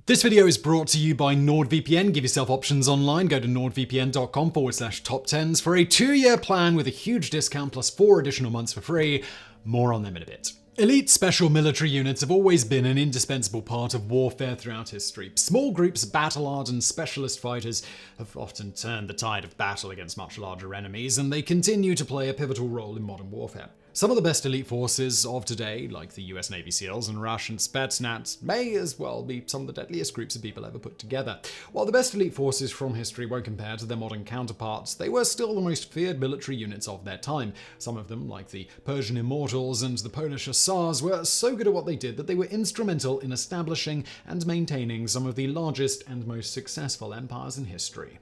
This video is brought to you by NordVPN. Give yourself options online. Go to nordvpn.com/TopTenz for a 2-year plan with a huge discount plus 4 additional months for free. More on them in a bit. Elite special military units have always been an indispensable part of warfare throughout history. Small groups, battle-hardened specialist fighters have often turned the tide of battle against much larger enemies, and they continue to play a pivotal role in modern warfare. Some of the best elite forces of today, like the US Navy SEALs and Russian Spetsnaz, may as well be some of the deadliest groups of people ever put together. While the best elite forces from history won't compare to their modern counterparts, they were still the most feared military units of their time. Some of them, like the Persian Immortals and the Polish Hussars, were so good at what they did that they were instrumental in establishing and maintaining some of the largest and most successful empires in history.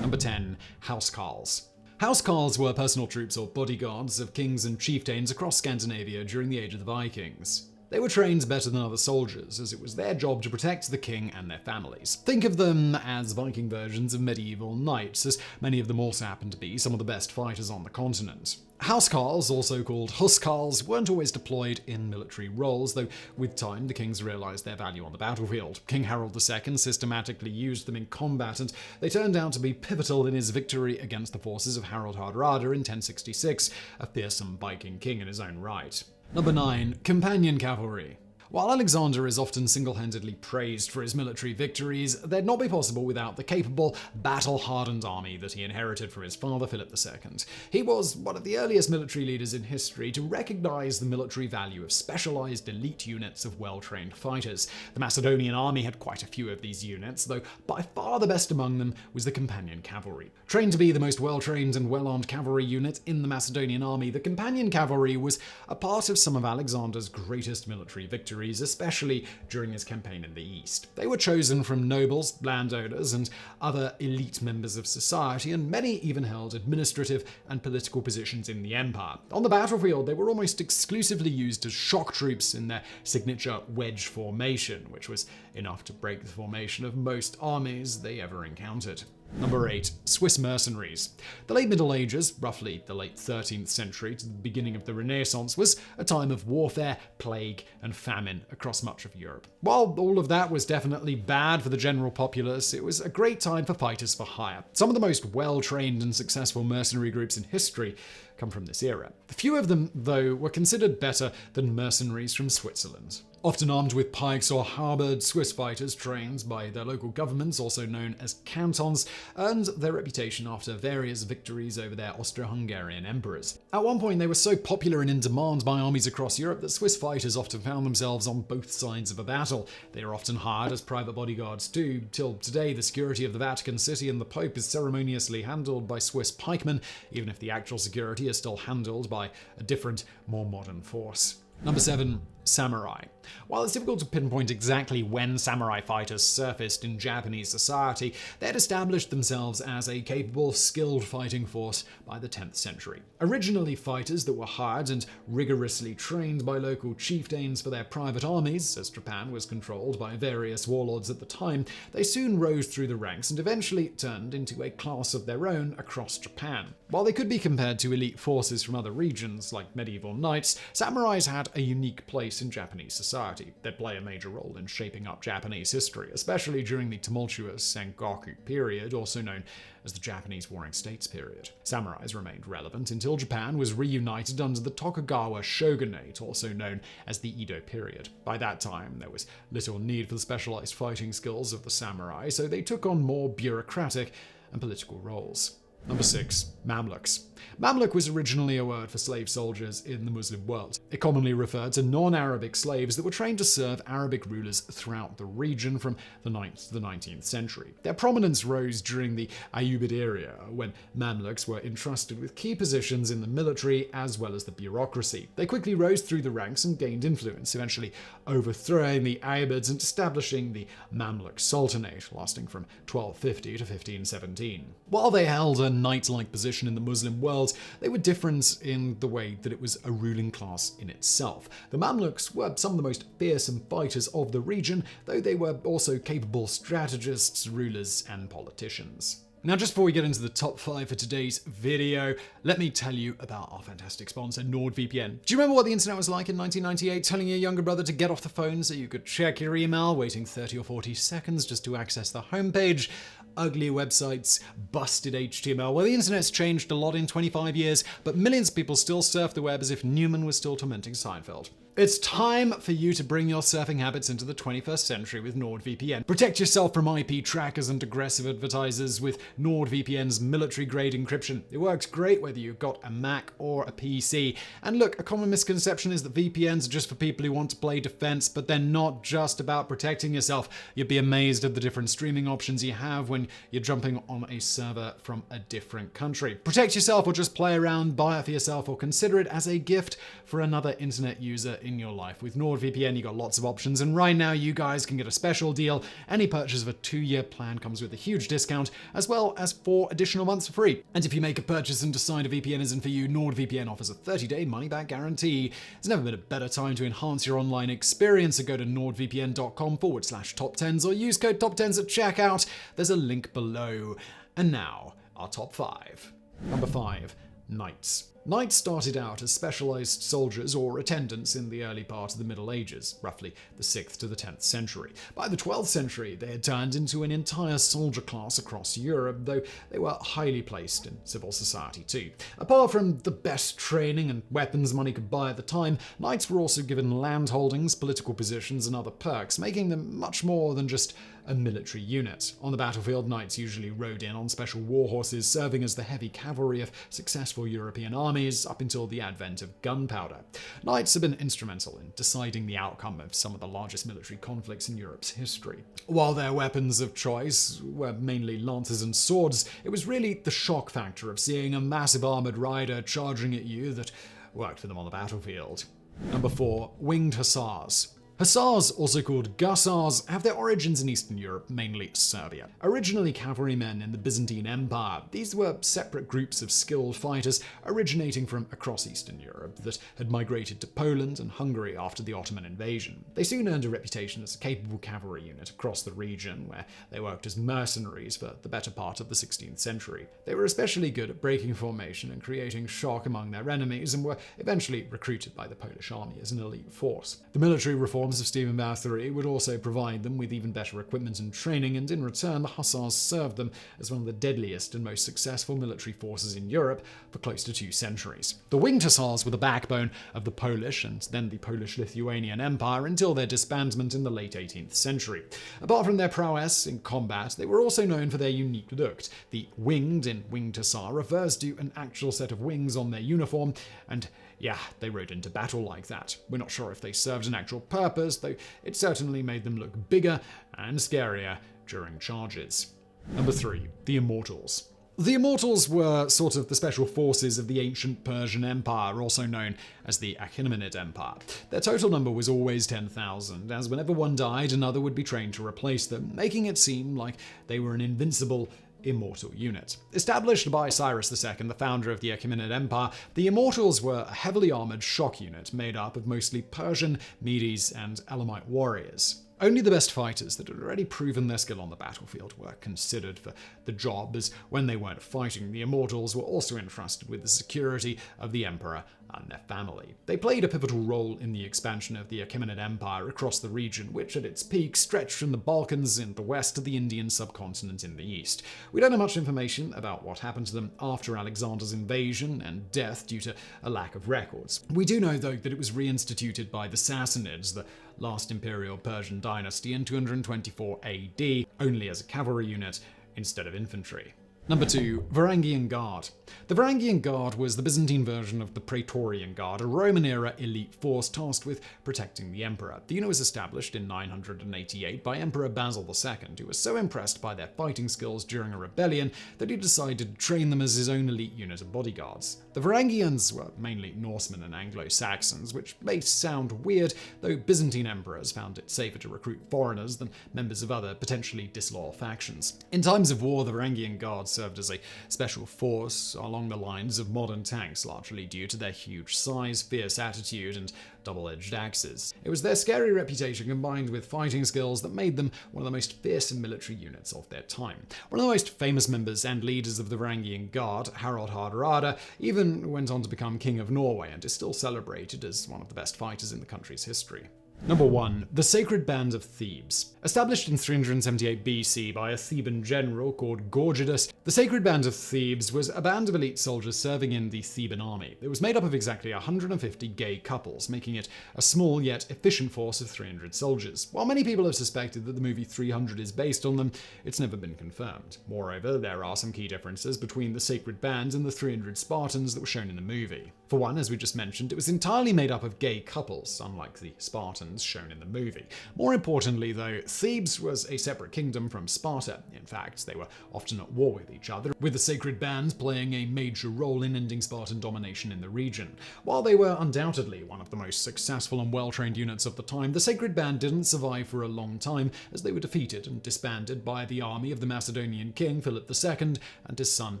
Number 10. Housecarls. Housecarls were personal troops or bodyguards of kings and chieftains across Scandinavia during the age of the Vikings. They were trained better than other soldiers, as it was their job to protect the king and their families. Think of them as Viking versions of medieval knights, as many of them also happened to be some of the best fighters on the continent. Housecarls, also called Housecarls, weren't always deployed in military roles, though with time the kings realized their value on the battlefield. King Harold II systematically used them in combat, and they turned out to be pivotal in his victory against the forces of Harald Hardrada in 1066, a fearsome Viking king in his own right. Number 9. Companion Cavalry. While Alexander is often single-handedly praised for his military victories, they'd not be possible without the capable, battle-hardened army that he inherited from his father Philip II. He was one of the earliest military leaders in history to recognize the military value of specialized elite units of well-trained fighters. The Macedonian army had quite a few of these units, though by far the best among them was the Companion Cavalry. Trained to be the most well-trained and well-armed cavalry unit in the Macedonian army, the Companion Cavalry was a part of some of Alexander's greatest military victories, especially during his campaign in the East. They were chosen from nobles, landowners, and other elite members of society, and many even held administrative and political positions in the empire. On the battlefield, they were almost exclusively used as shock troops in their signature wedge formation, which was enough to break the formation of most armies they ever encountered. Number 8. Swiss Mercenaries. The late Middle Ages, roughly the late 13th century to the beginning of the Renaissance, was a time of warfare, plague, and famine across much of Europe. While all of that was definitely bad for the general populace, it was a great time for fighters for hire. Some of the most well-trained and successful mercenary groups in history come from this era. The few of them, though, were considered better than mercenaries from Switzerland. Often armed with pikes or halberds, Swiss fighters trained by their local governments, also known as cantons, earned their reputation after various victories over their Austro-Hungarian emperors. At one point, they were so popular and in demand by armies across Europe that Swiss fighters often found themselves on both sides of a battle. They are often hired as private bodyguards too. Till today, the security of the Vatican City and the Pope is ceremoniously handled by Swiss pikemen, even if the actual security is still handled by a different, more modern force. Number 7. Samurai. While it's difficult to pinpoint exactly when samurai fighters surfaced in Japanese society, they had established themselves as a capable, skilled fighting force by the 10th century. Originally fighters that were hired and rigorously trained by local chieftains for their private armies, as Japan was controlled by various warlords at the time, they soon rose through the ranks and eventually turned into a class of their own across Japan. While they could be compared to elite forces from other regions, like medieval knights, samurais had a unique place in Japanese society. They'd play a major role in shaping up Japanese history, especially during the tumultuous Sengoku period, also known as the Japanese Warring States period. Samurais remained relevant until Japan was reunited under the Tokugawa shogunate, also known as the Edo period. By that time, there was little need for the specialized fighting skills of the samurai, so they took on more bureaucratic and political roles. Number 6. Mamluks. Mamluk was originally a word for slave soldiers in the Muslim world. It commonly referred to non-Arabic slaves that were trained to serve Arabic rulers throughout the region from the 9th to the 19th century. Their prominence rose during the Ayyubid era, when Mamluks were entrusted with key positions in the military as well as the bureaucracy. They quickly rose through the ranks and gained influence, eventually overthrowing the Ayyubids and establishing the Mamluk Sultanate, lasting from 1250 to 1517. While they held a knight-like position in the Muslim world, they were different in the way that it was a ruling class in itself. The Mamluks were some of the most fearsome fighters of the region, though they were also capable strategists, rulers, and politicians. Now, just before we get into the top 5 for today's video, let me tell you about our fantastic sponsor, NordVPN. Do you remember what the internet was like in 1998, telling your younger brother to get off the phone so you could check your email, waiting 30 or 40 seconds just to access the homepage? Ugly websites, busted HTML. Well, the internet's changed a lot in 25 years, but millions of people still surf the web as if Newman was still tormenting Seinfeld. It's time for you to bring your surfing habits into the 21st century with NordVPN. Protect yourself from IP trackers and aggressive advertisers with NordVPN's military-grade encryption. It works great whether you've got a Mac or a PC. And look, a common misconception is that VPNs are just for people who want to play defense, but they're not just about protecting yourself. You'd be amazed at the different streaming options you have when you're jumping on a server from a different country. Protect yourself or just play around, buy it for yourself, or consider it as a gift for another internet user in your life. With NordVPN, you got lots of options, and right now you guys can get a special deal. Any purchase of a 2-year plan comes with a huge discount, as well as 4 additional months for free. And if you make a purchase and decide a VPN isn't for you, NordVPN offers a 30-day money-back guarantee. There's never been a better time to enhance your online experience, so go to nordvpn.com/TopTenz or use code TopTenz at checkout. There's a link below. And now, our top 5. Number 5. Knights. Knights started out as specialized soldiers or attendants in the early part of the Middle Ages, roughly the 6th to the 10th century. By the 12th century, they had turned into an entire soldier class across Europe, though they were highly placed in civil society too. Apart from the best training and weapons money could buy at the time, knights were also given land holdings, political positions, and other perks, making them much more than just a military unit. On the battlefield, knights usually rode in on special war horses, serving as the heavy cavalry of successful European armies up until the advent of gunpowder. Knights have been instrumental in deciding the outcome of some of the largest military conflicts in Europe's history. While their weapons of choice were mainly lances and swords, it was really the shock factor of seeing a massive armored rider charging at you that worked for them on the battlefield. Number 4. Winged Hussars. Hussars, also called Gussars, have their origins in Eastern Europe, mainly Serbia. Originally cavalrymen in the Byzantine Empire, these were separate groups of skilled fighters originating from across Eastern Europe that had migrated to Poland and Hungary after the Ottoman invasion. They soon earned a reputation as a capable cavalry unit across the region, where they worked as mercenaries for the better part of the 16th century. They were especially good at breaking formation and creating shock among their enemies, and were eventually recruited by the Polish army as an elite force. The military reform of Stephen Bathory would also provide them with even better equipment and training, and in return the Hussars served them as one of the deadliest and most successful military forces in Europe for close to 2 centuries. The Winged Hussars were the backbone of the Polish and then the Polish-Lithuanian Empire until their disbandment in the late 18th century. Apart from their prowess in combat, they were also known for their unique look. The winged in Winged Hussar refers to an actual set of wings on their uniform, and yeah, they rode into battle like that. We're not sure if they served an actual purpose, though it certainly made them look bigger and scarier during charges. Number 3. The Immortals. The Immortals were sort of the special forces of the ancient Persian Empire, also known as the Achaemenid Empire. Their total number was always 10,000, as whenever one died, another would be trained to replace them, making it seem like they were an invincible immortal unit. Established by Cyrus II, the founder of the Achaemenid Empire, the Immortals were a heavily armored shock unit made up of mostly Persian, Medes, and Elamite warriors. Only the best fighters that had already proven their skill on the battlefield were considered for the job, as when they weren't fighting, the Immortals were also entrusted with the security of the Emperor and their family. They played a pivotal role in the expansion of the Achaemenid Empire across the region, which at its peak stretched from the Balkans in the west to the Indian subcontinent in the east. We don't have much information about what happened to them after Alexander's invasion and death due to a lack of records. We do know, though, that it was reinstituted by the Sassanids, the last imperial Persian dynasty, in 224 AD, only as a cavalry unit instead of infantry. Number 2. Varangian Guard. The Varangian Guard was the Byzantine version of the Praetorian Guard, a Roman-era elite force tasked with protecting the emperor. The unit was established in 988 by Emperor Basil II, who was so impressed by their fighting skills during a rebellion that he decided to train them as his own elite unit of bodyguards. The Varangians were mainly Norsemen and Anglo-Saxons, which may sound weird, though Byzantine emperors found it safer to recruit foreigners than members of other potentially disloyal factions. In times of war, the Varangian Guard served as a special force along the lines of modern tanks, largely due to their huge size, fierce attitude, and double-edged axes. It was their scary reputation combined with fighting skills that made them one of the most fearsome military units of their time. One of the most famous members and leaders of the Varangian Guard, Harald Hardrada, even went on to become King of Norway and is still celebrated as one of the best fighters in the country's history. Number 1. The Sacred Band of Thebes. Established in 378 BC by a Theban general called Gorgidas, the Sacred Band of Thebes was a band of elite soldiers serving in the Theban army. It was made up of exactly 150 gay couples, making it a small yet efficient force of 300 soldiers. While many people have suspected that the movie 300 is based on them, it's never been confirmed. Moreover, there are some key differences between the Sacred Band and the 300 Spartans that were shown in the movie. For one, as we just mentioned, it was entirely made up of gay couples, unlike the Spartans shown in the movie. More importantly, though, Thebes was a separate kingdom from Sparta. In fact, they were often at war with each other, with the Sacred Band playing a major role in ending Spartan domination in the region. While they were undoubtedly one of the most successful and well-trained units of the time, the Sacred Band didn't survive for a long time, as they were defeated and disbanded by the army of the Macedonian king Philip II and his son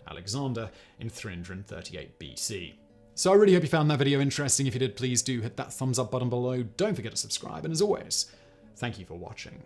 Alexander in 338 BC. So I really hope you found that video interesting. If you did, please do hit that thumbs up button below. Don't forget to subscribe, and as always, thank you for watching.